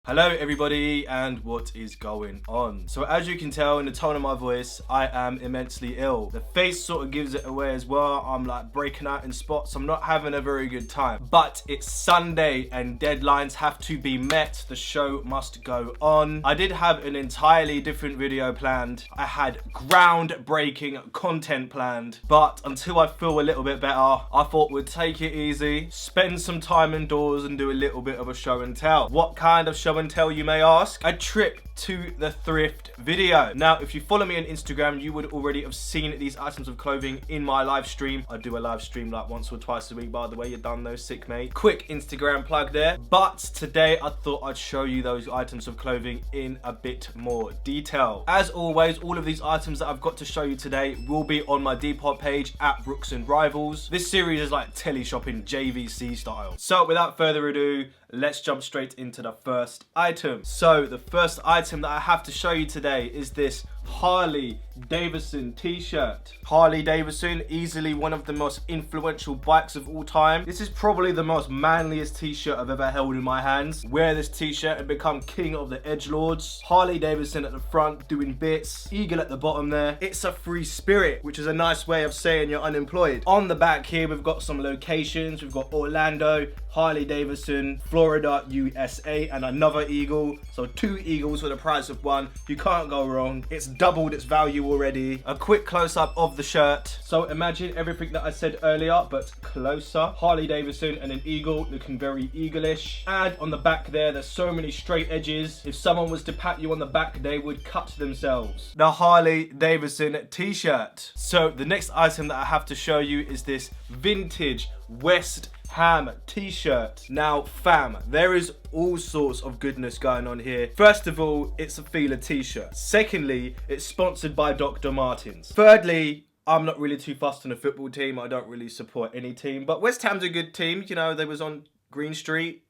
Hello everybody, and what is going on? So as you can tell in the tone of my voice, I am immensely ill. The face sort of gives it away as well. I'm like breaking out in spots. I'm not having a very good time. But it's Sunday and deadlines have to be met. The show must go on. I did have an entirely different video planned. I had groundbreaking content planned. But until I feel a little bit better, I thought we'd take it easy, spend some time indoors and do a little bit of a show and tell. What kind of show and tell, you may ask? A trip to the thrift video. Now, if you follow me on Instagram, you would already have seen these items of clothing in my live stream. I do a live stream like once or twice a week, by the way. You're done though, sick mate. Quick Instagram plug there. But today I thought I'd show you those items of clothing in a bit more detail. As always, all of these items that I've got to show you today will be on my Depop page at Brooks and Rivals. This series is like teleshopping JVC style. So without further ado, let's jump straight into the first item. So the first item that I have to show you today is this Harley Davidson t-shirt. Harley Davidson, easily one of the most influential bikes of all time. This is probably the most manliest t-shirt I've ever held in my hands. Wear this t-shirt and become king of the edgelords. Harley Davidson at the front doing bits, eagle at the bottom there. It's a free spirit, which is a nice way of saying you're unemployed. On the back here we've got some locations. We've got Orlando, Harley Davidson, Florida, USA, and another eagle. So 2 eagles for the price of 1. You can't go wrong. It's doubled its value already. A quick close-up of the shirt. So imagine everything that I said earlier, but closer. Harley Davidson and an eagle looking very eagle-ish. And on the back there's so many straight edges. If someone was to pat you on the back, they would cut themselves. The Harley Davidson t-shirt. So the next item that I have to show you is this vintage Westham t-shirt. Now fam, there is all sorts of goodness going on here. First of all, it's a fila t-shirt. Secondly, it's sponsored by Dr. Martens. Thirdly, I'm not really too fussed on a football team. I don't really support any team, but West Ham's a good team. You know, they was on Green Street,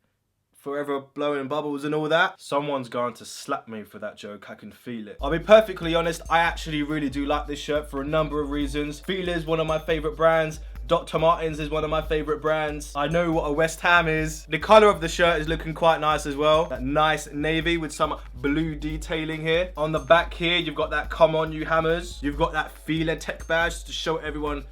forever blowing bubbles and all that. Someone's going to slap me for that joke, I can feel it. I'll be perfectly honest, I actually really do like this shirt for a number of reasons. Fila is one of my favorite brands. Dr. Martens is one of my favorite brands. I know what a West Ham is. The color of the shirt is looking quite nice as well. That nice navy with some blue detailing here. On the back here, you've got that come on you hammers. You've got that Fila tech badge to show everyone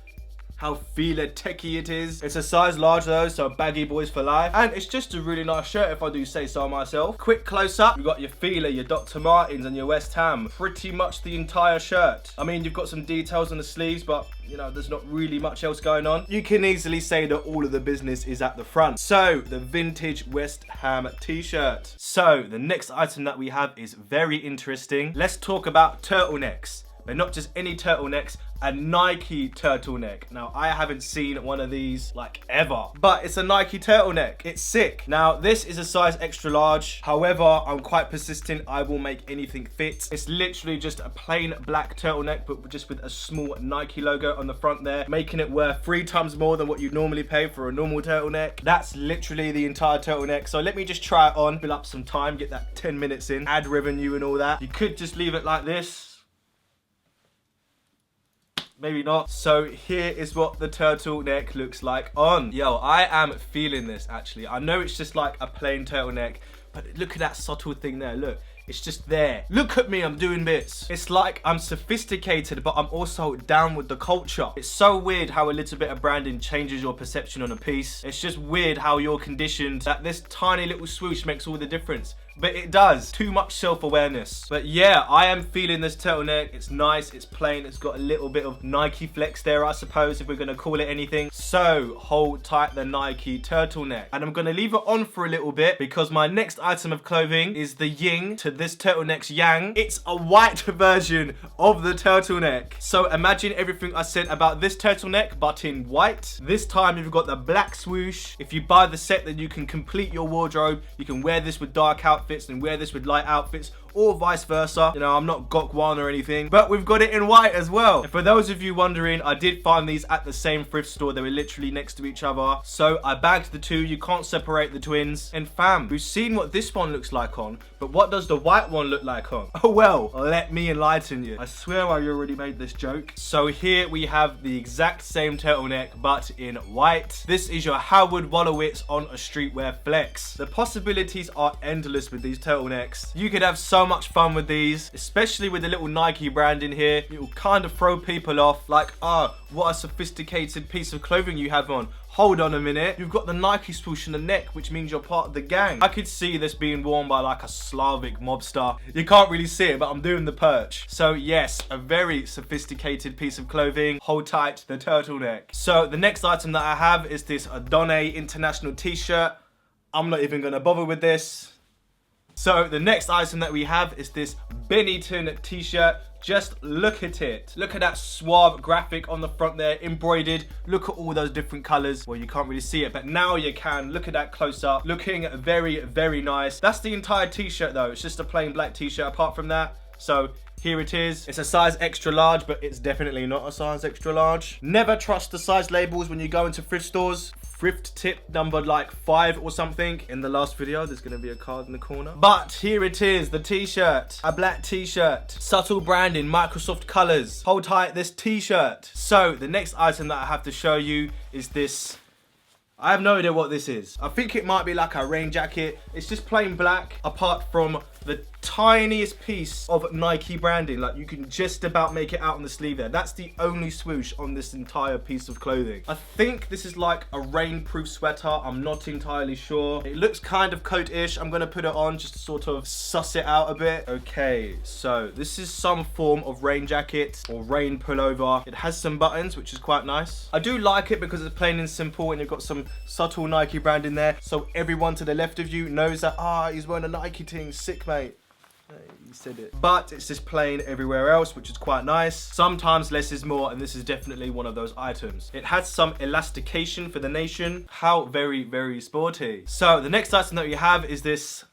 how Fila techie it is. It's a size large though, so baggy boys for life. And it's just a really nice shirt if I do say so myself. Quick close up, you've got your Fila, your Dr. Martens and your West Ham. Pretty much the entire shirt. I mean, you've got some details on the sleeves, but you know, there's not really much else going on. You can easily say that all of the business is at the front. So, the vintage West Ham t-shirt. So, the next item that we have is very interesting. Let's talk about turtlenecks. But not just any turtlenecks, a Nike turtleneck. Now, I haven't seen one of these like ever, but it's a Nike turtleneck. It's sick. Now, this is a size extra large. However, I'm quite persistent. I will make anything fit. It's literally just a plain black turtleneck, but just with a small Nike logo on the front there, making it worth 3 times more than what you normally pay for a normal turtleneck. That's literally the entire turtleneck. So let me just try it on, fill up some time, get that 10 minutes in, ad revenue and all that. You could just leave it like this. Maybe not. So here is what the turtleneck looks like on. Yo, I am feeling this actually. I know it's just like a plain turtleneck, but look at that subtle thing there. Look, it's just there. Look at me, I'm doing bits. It's like I'm sophisticated, but I'm also down with the culture. It's so weird how a little bit of branding changes your perception on a piece. It's just weird how you're conditioned that this tiny little swoosh makes all the difference. But it does. Too much self-awareness. But yeah, I am feeling this turtleneck. It's nice, it's plain, it's got a little bit of Nike flex there, I suppose, if we're gonna call it anything. So, hold tight the Nike turtleneck. And I'm gonna leave it on for a little bit because my next item of clothing is the yin to this turtleneck's yang. It's a white version of the turtleneck. So imagine everything I said about this turtleneck, but in white. This time you've got the black swoosh. If you buy the set, then you can complete your wardrobe. You can wear this with dark outfits and wear this with light outfits, or vice versa. You know, I'm not Gokwan or anything, but we've got it in white as well. And for those of you wondering, I did find these at the same thrift store. They were literally next to each other. So I bagged the two. You can't separate the twins. And fam, we've seen what this one looks like on, but what does the white one look like on? Oh well, let me enlighten you. I swear I already made this joke. So here we have the exact same turtleneck, but in white. This is your Howard Wolowitz on a streetwear flex. The possibilities are endless with these turtlenecks. You could have so much fun with these, especially with the little Nike brand in here. It will kind of throw people off, like, oh, what a sophisticated piece of clothing you have on. Hold on a minute, you've got the Nike swoosh in the neck, which means you're part of the gang. I could see this being worn by like a Slavic mobster. You can't really see it, but I'm doing the perch. So yes, a very sophisticated piece of clothing. Hold tight, the turtleneck. So the next item that I have is this Adone International t-shirt. I'm not even gonna bother with this. So the next item that we have is this Benetton t-shirt. Just look at it. Look at that suave graphic on the front there, embroidered. Look at all those different colors. Well, you can't really see it, but now you can. Look at that close up. Looking very, very nice. That's the entire t-shirt though. It's just a plain black t-shirt apart from that. So here it is. It's a size extra large, but it's definitely not a size extra large. Never trust the size labels when you go into thrift stores. Thrift tip number like 5 or something. In the last video, there's going to be a card in the corner. But here it is, the t-shirt. A black t-shirt. Subtle branding, Microsoft colors. Hold tight this t-shirt. So the next item that I have to show you is this. I have no idea what this is. I think it might be like a rain jacket. It's just plain black, apart from the tiniest piece of Nike branding. Like, you can just about make it out on the sleeve there. That's the only swoosh on this entire piece of clothing. I think this is like a rainproof sweater. I'm not entirely sure. It looks kind of coat-ish. I'm gonna put it on just to sort of suss it out a bit. Okay, so this is some form of rain jacket or rain pullover. It has some buttons, which is quite nice. I do like it because it's plain and simple, and you've got some subtle Nike brand in there, so everyone to the left of you knows that, he's wearing a Nike thing. Sick, mate. You said it. But it's just plain everywhere else, which is quite nice. Sometimes less is more, and this is definitely one of those items. It has some elastication for the nation. How very, very sporty. So the next item that we have is this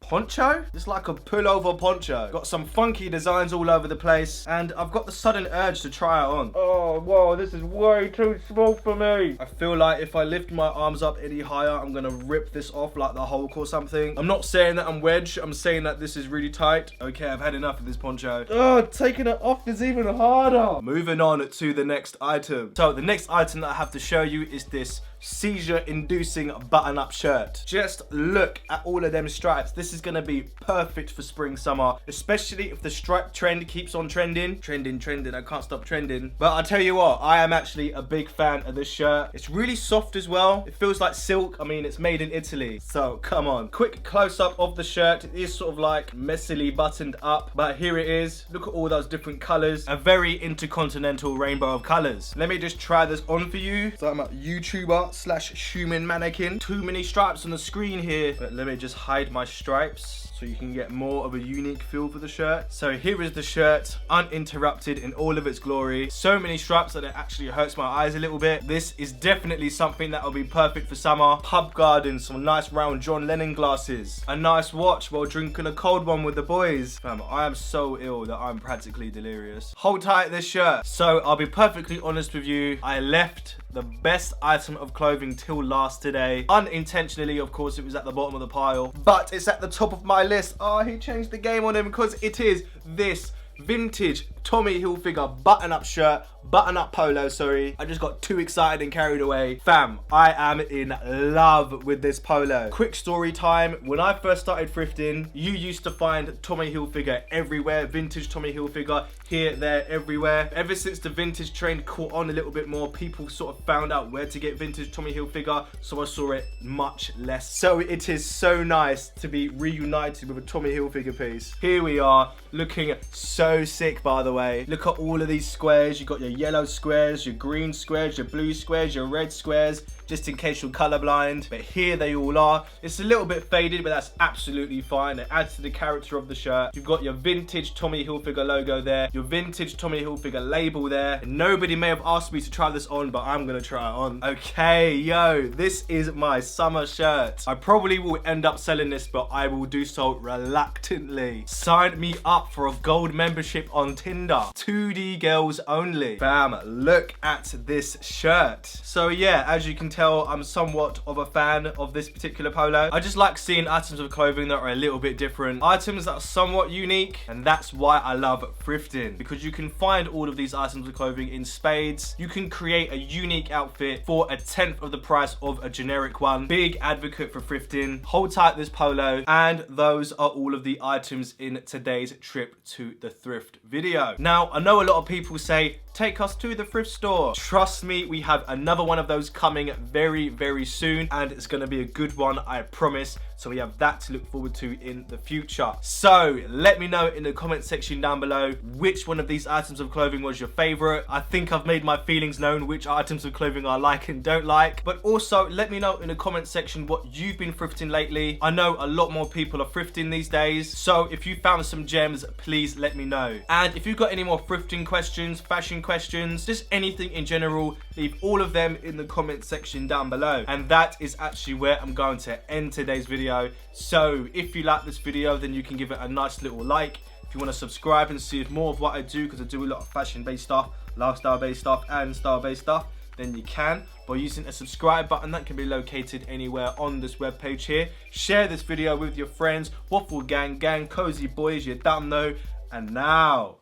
poncho. It's like a pullover poncho. Got some funky designs all over the place, and I've got the sudden urge to try it on. Oh, whoa, this is way too small for me. I feel like if I lift my arms up any higher, I'm gonna rip this off like the Hulk or something. I'm not saying that I'm wedge, I'm saying that this is really tight. Okay, I've had enough of this poncho. Oh, taking it off is even harder. Moving on to the next item. So the next item that I have to show you is this seizure-inducing button-up shirt. Just look at all of them stripes. This is gonna be perfect for spring, summer, especially if the stripe trend keeps on trending. Trending, I can't stop trending. But I'll tell you what, I am actually a big fan of this shirt. It's really soft as well. It feels like silk. I mean, it's made in Italy, so come on. Quick close-up of the shirt. It is sort of like messily buttoned up, but here it is. Look at all those different colors. A very intercontinental rainbow of colors. Let me just try this on for you. So I'm a YouTuber / human mannequin. Too many stripes on the screen here, but let me just hide my stripes so you can get more of a unique feel for the shirt. So here is the shirt, uninterrupted in all of its glory. So many stripes that it actually hurts my eyes a little bit. This is definitely something that will be perfect for summer. Pub garden, some nice round John Lennon glasses, a nice watch while drinking a cold one with the boys. Fam, I am so ill that I'm practically delirious. Hold tight this shirt. So I'll be perfectly honest with you, I left the best item of clothing till last today. Unintentionally, of course, it was at the bottom of the pile, but it's at the top of my list. Oh, he changed the game on him, because it is this vintage Tommy Hilfiger button-up shirt, button-up polo, sorry. I just got too excited and carried away. Fam, I am in love with this polo. Quick story time. When I first started thrifting, you used to find Tommy Hilfiger everywhere. Vintage Tommy Hilfiger, here, there, everywhere. Ever since the vintage trend caught on a little bit more, people sort of found out where to get vintage Tommy Hilfiger, so I saw it much less. So it is so nice to be reunited with a Tommy Hilfiger piece. Here we are, looking so sick, by the way. Look at all of these squares. You got your yellow squares, your green squares, your blue squares, your red squares. just in case you're colorblind. But here they all are. It's a little bit faded, but that's absolutely fine. It adds to the character of the shirt. You've got your vintage Tommy Hilfiger logo there, your vintage Tommy Hilfiger label there. And nobody may have asked me to try this on, but I'm gonna try it on. Okay, yo, this is my summer shirt. I probably will end up selling this, but I will do so reluctantly. Sign me up for a gold membership on Tinder. 2D girls only. Bam, look at this shirt. So yeah, as you can tell, I'm somewhat of a fan of this particular polo. I just like seeing items of clothing that are a little bit different, items that are somewhat unique, and that's why I love thrifting, because you can find all of these items of clothing in spades. You can create a unique outfit for 1/10 of the price of a generic one. Big advocate for thrifting. Hold tight this polo, and those are all of the items in today's trip to the thrift video. Now, I know a lot of people say, take us to the thrift store. Trust me, we have another one of those coming very, very soon, and it's gonna be a good one, I promise. So we have that to look forward to in the future. So let me know in the comment section down below which one of these items of clothing was your favorite. I think I've made my feelings known, which items of clothing I like and don't like. But also let me know in the comment section what you've been thrifting lately. I know a lot more people are thrifting these days, so if you found some gems, please let me know. And if you've got any more thrifting questions, fashion questions, just anything in general, leave all of them in the comment section down below. And that is actually where I'm going to end today's video. So if you like this video, then you can give it a nice little like. If you want to subscribe and see more of what I do, because I do a lot of fashion based stuff, lifestyle based stuff and style based stuff, then you can by using a subscribe button that can be located anywhere on this webpage here. Share this video with your friends, waffle gang, cozy boys, you don't know. And now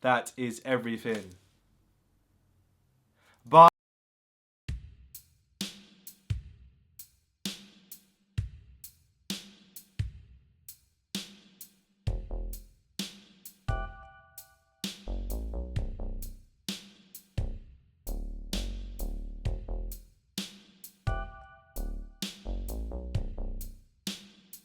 that is everything. Bye.